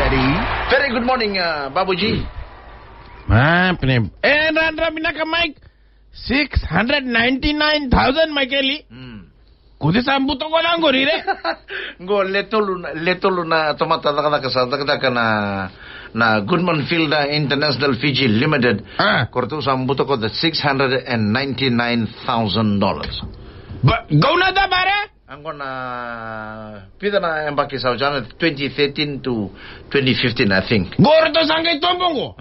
Ready? Very good morning, Babuji. Randra Minaka Mike 699,000 Michaeli. Kude sambuto ko lang go rire. Go letolo na tomata na Goodman Field International Fiji Limited. Korto sambuto ko the $699,000. Go na da bare? Ang na pida na embaki sa January 2013 to 2015 I think. Gordo sangay tombongo.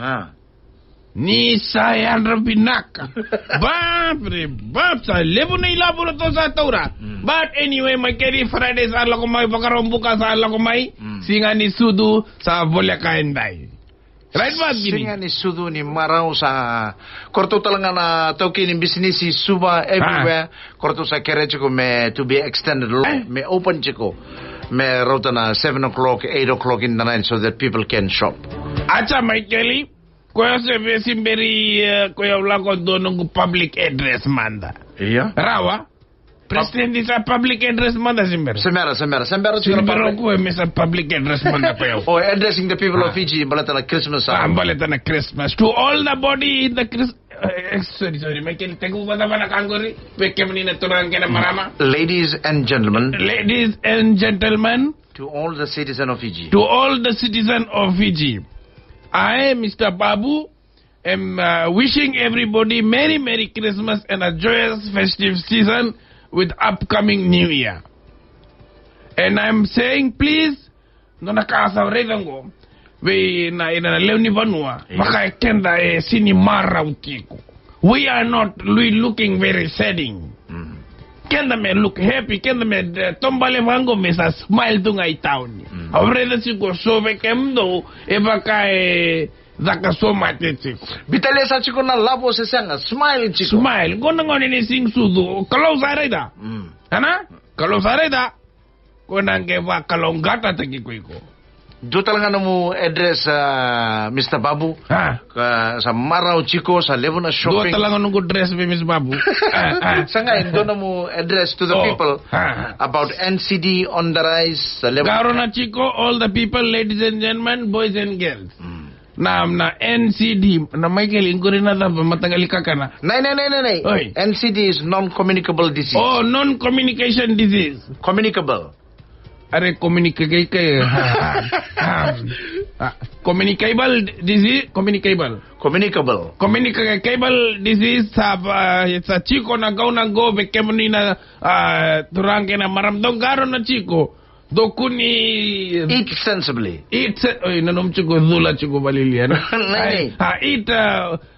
Ni sayang rabinaka. Bap sa lebo na ilaburo to sa Torah. But anyway, Michaeli, Friday sa ala ko may pakarombuka sa ala ko may singa ni Sudu sa Volakaenday. Right ba gini? Singa ni Sudu ni Marau sa korto talaga na tawkin in business si Suba everywhere. Korto sa kerech ko may to be extended may open chiko. May rota na 7 o'clock, 8 o'clock in the night so that people can shop. Acha Michaeli, kuya se simberi kuya ulako doon ng public address manda. Iya. Rawa? President sa public address manda simber. Semera. Simbero ko sa public address manda kuya. Oh, addressing the people of Fiji balata na Christmas. Balata na Christmas to all the body in the Christmas. Sorry, Michael, tengo ba na kangori? Peke manina turang kena marama. Ladies and gentlemen, to all the citizens of Fiji. I, Mr. Babu, am wishing everybody Merry Christmas and a joyous festive season with upcoming New Year. And I'm saying, please, no nakasa redango, we na leuni vanua, maka kenda sini mara utiko. We are not looking very sading. Kenda me look happy, kenda me tombale vango me sa smile tunga itauni. Avreda siko sove kemdo eba kai zaka soma tetsiko. Bitale sa chiko na labo se sanga smile chiko. Smile. Gona ngone ni sing sudu. Kalau sareda. Ana? Kalau sareda. Gona ngeva kalau ngata teki ko. Do talaga na mo address Mr. Babu sa Marau Chico sa level na shopping. Do talaga nung address me Mr. Babu. Sanga do na mo address to the people about NCD on the rise sa level. Garo na Chico, all the people, ladies and gentlemen, boys and girls. Na NCD na Michael inguri na da matagali kakana. Nay. NCD is non-communicable disease. Oh, non-communication disease. Communicable. Are communicable disease. Communicable disease sa Chico na go bekemuni na turangke na maramdong garo na Chico. Dokuni eat sensibly. Nanom Chico zula Chico balilian. Eat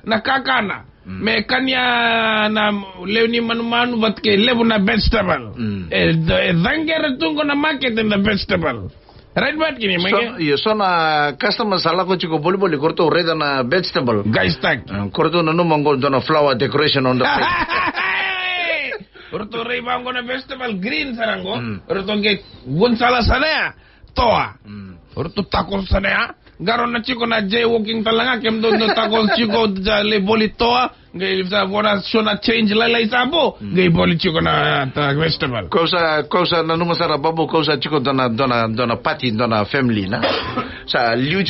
nakakana. Me kanya na leuni manu bat ke lebu na vegetable. Zangere tungo na market in the vegetable. Right bat kini mege. So na customer sala ko chiko boli korto reda na vegetable. Guys tag. Korto no mongol na flower decoration on the plate. Korto rei bango na vegetable green sarango. Korto ke gunsala sana toa. Korto takos sana. Garon na Chico na jaywalking talaga kem do takos Chico le bolitoa ngay sa bona shona change lalay sabo ngay boli Chico na vegetable cosa na numasara Babu cosa Chico dona party dona family na sa liu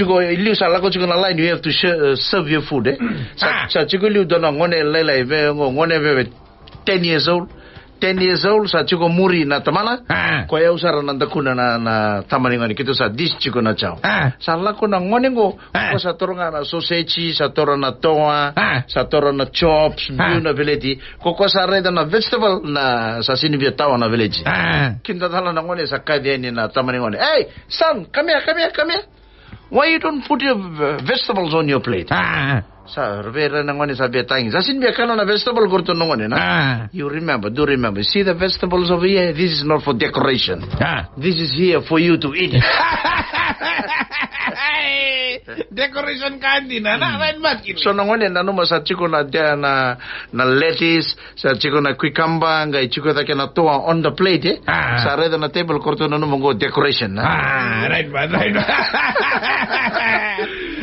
sa lako Chico na line you have to serve your food sa Chico liu dona ngone lalay ve ngone ve 10 years old sa Chico muri na tamana ko ya usara na dakuna na tamani ngani kito sa dish Chico na chao sa lako na ngone go ko sa toronga na sausage sa torona toa sa torona chops na veleti ko sa reda na vegetable na sa sinibia tawa na village kinda dhala na ngone sa kadiani na tamani ngone hey son come here why you don't put your vegetables on your plate sa revera na ngone sa betang sa sinbia kana na vegetable kurto ngone na do remember see the vegetables over here, this is not for decoration this is here for you to eat. decoration kandi na right back kini. So nangone na numa sa chiko na dia na lettuce, sa chiko na cucumber, ngai chiko ta kena toa on the plate sa reda na table korto na numa go decoration na. Right back.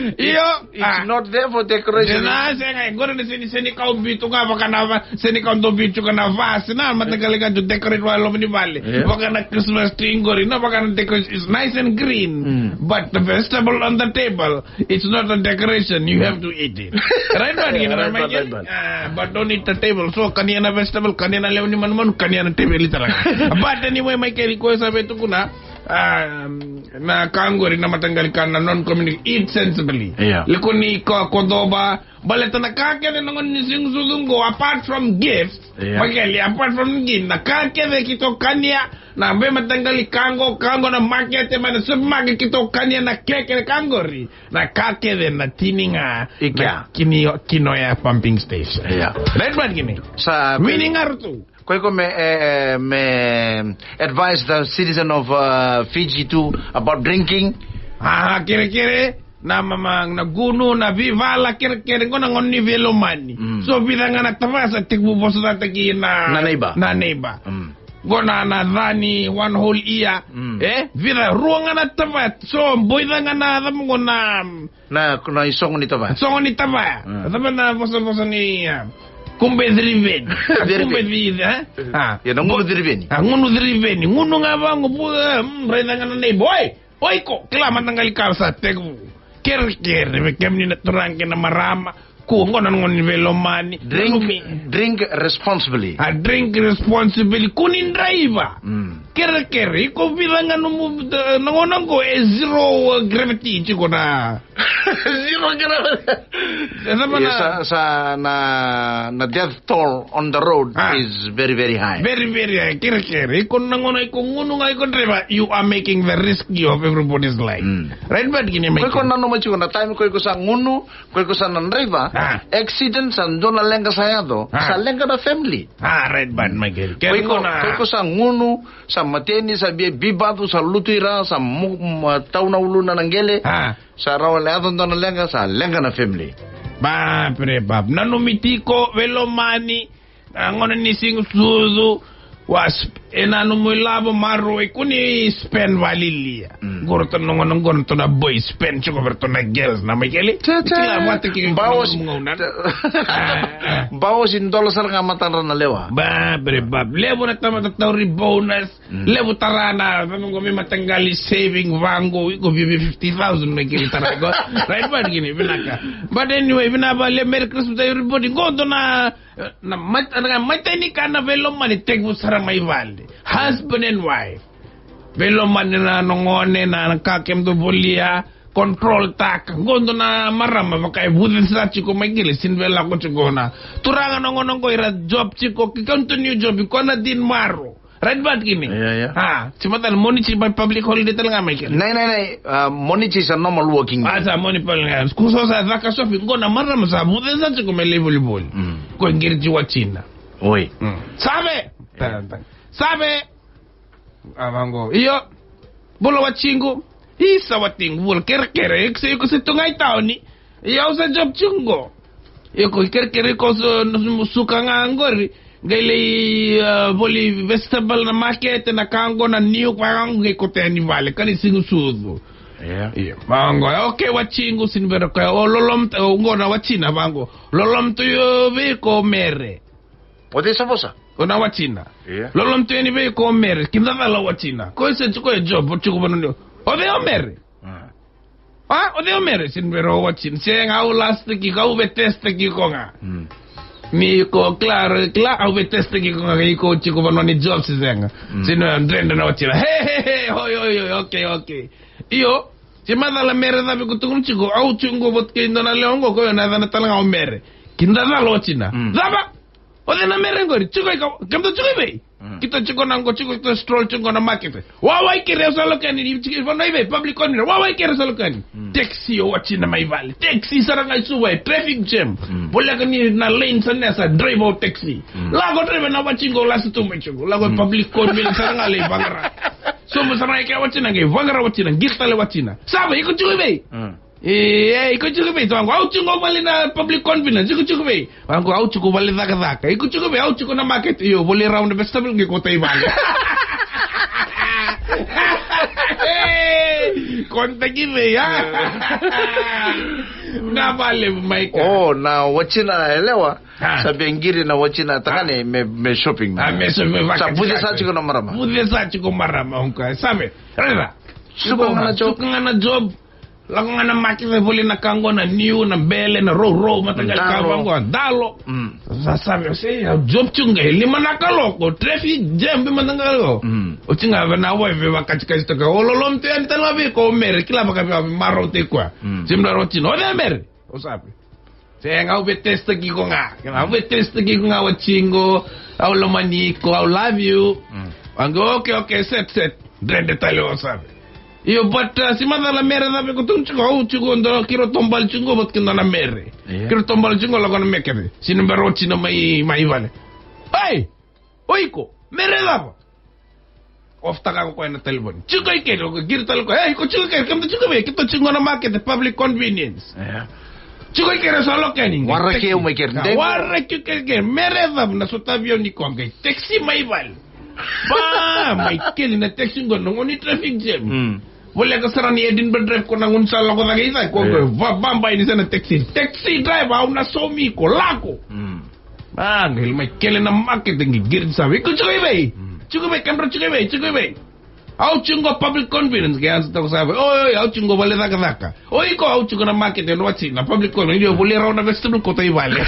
It's not there for decoration. Na senga ngora ni seni ka ubitu nga baka na seni ka ndo bitu kana vas na matagal ka decorate walo ni vale. Baka na Christmas tree ngori na baka na decoration is nice and green, but the vegetable on the table, it's not a decoration. You have to eat it. Right, but don't eat the table. So kaniya na vegetable, kaniya na lew ni man kaniya na table talaga. But anyway, may request sabi ito ko na kangori na matanggal ka na non-communicable. Eat sensibly. Likuni ko kodoba baleta na kakene nangon ni singsulungo apart from gifts. Mageli apart from gin na kakene kito kanya na be matanggali kango na market man supermarket kito kanya na keke kangori na kakene na tininga na kinoya pumping station. Right man gini. Sa meaning artu. Ko me advise the citizen of Fiji too about drinking. Kire na mamang naguno na vivala kire ngona ngoni velomani. So bidanga na tavasa tikbu boso na tagi na neighbor. Gona na dhani one whole year. Vira ruanga na tavat. So boidanga na dhamungo na isong ni tava. Isong ni tava. Tava na boso ni kumbe driven. Kumbe driven, ngunu driven. Ngunu driven. Ngunu nga bango po rena nga na boy. Oy ko, kailangan tanggal ka sa tegu. Ker, kem ni naturang na marama. Kung ano ngon velomani. Drink responsibly. Drink responsibly. Kunin driver. Ker, iko bilang nangonang ko zero gravity chiko na. Zero gravity. Sa death toll on the road is very, very high. Very, very high. Ker, iko nangonang iko ngunong iko driver, you are making the risky of everybody's life. Right, but gini may. Ko nano mo chiko na time ko sa ngunu, ko sa nan driver. Accident sa doon na lenga saya do sa lenga na family. Right bad my girl. Ko sa ngunu sa mateni sa bibatu sa lutuira sa taw na ulo na nanggele. Sa rawala doon na lenga sa lenga na family. Pre bab nanumitiko velomani ngona ni sing suzu was enanu mo labo maro kuni spend valilia gorto nongon gonto na boy spend chiko berto na girls na Michael tila mate ki bawas in dollars nga matan na lewa bre bab levo na tama tawri bonus levo tarana ngo mi matanggali saving vango ko bibi 50,000 Michael tarago right bad gini binaka but anyway binaba le merry Christmas everybody go do na matani kana velo mani tegbu sara mai valde husband and wife velo mani na nongone na kakem do bolia control tak gondo na marama bakay budin sa chiko magili sinvela ko chigona turanga nongono ko ira job chiko ki continue job ko na din maro right bad gini simatal monichi by public holiday talaga may kin nay monichi is a normal working day sa monipal nga kuso sa vakasofi ngona marama sa budin sa chiko may volleyball ko ngirji wachina oi sabe abango iyo bolo wachingu isa wating bol kerkere kasi ko situngai taoni iyo sa job chungo iyo ko kerkere ko suka ngangori gele boli vegetable na market na kango na new kango ko teni vale kani singu suzu bango okay wachingu sinbero ko lolom ngona wachina bango lolom to yo be ko mere pode sabosa ona wachina lolom to ni be ko mere kindala la wachina ko se ko job chuko bono ode o mere ode o mere sinbero wachina se ngau last ki ka ube test ki ko nga mi ko claro au be test ki ko nga ko chuko bono ni job se zenga sino ndrenda na wachina he okay iyo chimada la mere da ko tungu chuko au chungo bot ke ndana leongo ko na dana talanga o mere kindala la wachina zaba ode na mere ngori chuko ka kamdo chuko be kita chuko nango chuko to stroll chuko na market wawa ikere solo kani ni chuko bono ibe public on wawa ikere solo kani taxi o wachina mai vale taxi saranga suwe traffic jam bola kani na lane sana sa drive o taxi lago drive na wachingo last to me chuko lago public on mil saranga le bangara so mo saranga ka wachina ge vangara wachina gitale wachina sabe iko chuko be Iko cukup wangu au chungo bali na public confidence iko cukup wangu au cukup bali zaka iko cukup au cukup na market yo boleh round festival ke kota ibale konta give ya na vale Mike na wachina elewa sabi ngiri na wachina takane me shopping na me shopping sa bude sa chiko na marama unka sabe rela suka na job lako nga na makita boleh na kango na new na bele na row matagal kabango dalo sasabi say job chunga lima nakaloko traffic jam be matangal o chinga na wife bakachika ka ololom te antalabi ko mere kila baka marote kwa simla rotino de mere o sabi say nga ube test ki ko nga wachingo au lomaniko au love you wango okay set drende talo o sabi Iyo bata si mata la mere sabi ko tung chugo ndo kiro tombal chungo bat kinda na mere. Kiro tombal chungo lago na mekere. Sino berochi na mai vale. Hey! Oiko! Mere labo! Ofta ka ko na telefon. Chugo ike lo gir tal ko. Hey, ko chugo ike kam chugo be kito chungo na market public convenience. Chugo ike na solo kening. Warre ke umay kerde. Warre ke mere labo na sotavio ni ko ngai. Taxi mai vale. Ba, mai keli na taxi ngono ngoni traffic jam. Boleh ka sarani Edinburgh drive ko nangun sa lako lagi isa ko bamba ini sana taxi driver au na somi ko lako ngel mai kele na market ngi gir sabi ko chugo be kamera chugo be au chungo public confidence ke as to sabi au chungo bale daka ko au chungo na market no wachi na public confidence yo boleh raw na vestibule ko tai vale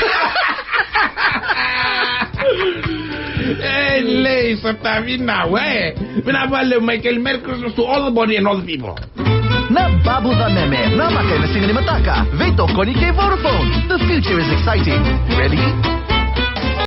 Lei, Satavina, we. Minavale Michael Merry Christmas to all the body and all the people. Na babu the meme, na makai na singa ni mataka. Vito koni kay Vodafone. The future is exciting. Ready?